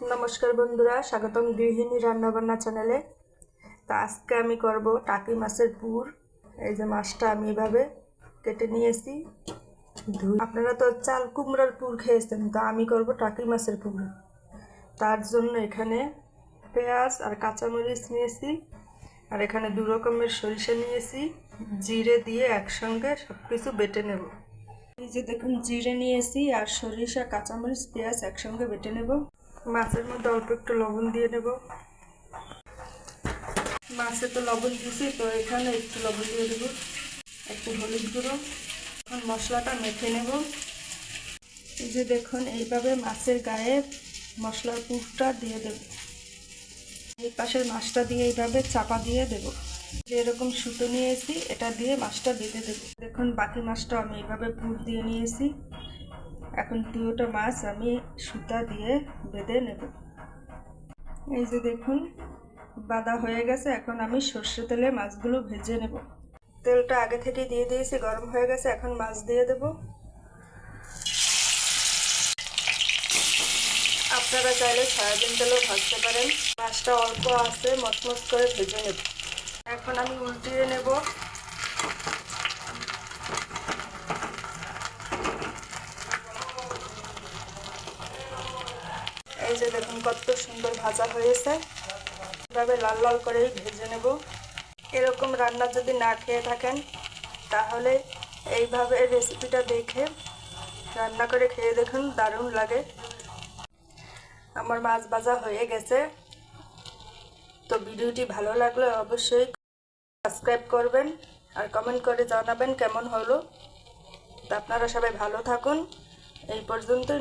नमस्कार बंधुरा स्वागतम गृहिणी रान्नाबान्ना चैनेले। तो आज के आमी करब टाकी माछेर पुर। এই যে মাছটা আমি এভাবে কেটে নিয়েছি ধুই। আপনারা তো চাল কুমড়ার পুর খেয়েছেন, তো আমি করব টাকি মাছের পুর। তার জন্য এখানে পেঁয়াজ আর কাঁচামরিচ নিয়েছি, আর এখানে দু রকমের সরিষা নিয়েছি। জিরে দিয়ে একসঙ্গে সবকিছু বেটে নেব। এই যে দেখুন, জিরে নিয়েছি আর সরিষা কাঁচামরিচ পেঁয়াজ একসঙ্গে বেটে নেব। মাছের মধ্যে অল্প একটু লবণ দিয়ে নেব। মাছে তো লবণ দিয়েছি, তো এখানে একটু লবণ দিয়ে দেবো, একটু হলুদ গুঁড়ো। এখন মশলাটা মেখে নেব। এই যে দেখুন, এইভাবে মাছের গায়ে মশলার পুরটা দিয়ে দেব। এই পাশের মাছটা দিয়ে এইভাবে চাপা দিয়ে দেব। যে এরকম সুতো নিয়েছি, এটা দিয়ে মাছটা বেঁধে দেবো। দেখুন, বাকি মাছটা আমি এইভাবে পুর দিয়ে নিয়েছি। এখন দুটো মাছ আমি সুতা দিয়ে বেঁধে নেব। এই যে দেখুন, বাঁধা হয়ে গেছে। এখন আমি সর্ষে তেলে মাছগুলো ভেজে নেব। তেলটা আগে থেকে দিয়ে দিয়েছি, গরম হয়ে গেছে। এখন মাছ দিয়ে দেব। আপনারা চাইলে সয়াবিন তেলেও ভাজতে পারেন। মাছটা অল্প আছে, মচমচ করে ভেজে নেব। এখন আমি উল্টিয়ে নেব। এই যে দেখুন, কত সুন্দর ভাজা হয়েছে। এভাবে লাল লাল করেই ভেজে নেব। এরকম রান্না যদি না খেয়ে থাকেন, তাহলে এইভাবে রেসিপিটা দেখে রান্না করে খেয়ে দেখুন, দারুণ লাগে। আমার মাছ ভাজা হয়ে গেছে। তো ভিডিওটি ভালো লাগলে অবশ্যই সাবস্ক্রাইব করবেন আর কমেন্ট করে জানাবেন কেমন হলো। তো আপনারা সবাই ভালো থাকুন। এই পর্যন্তই।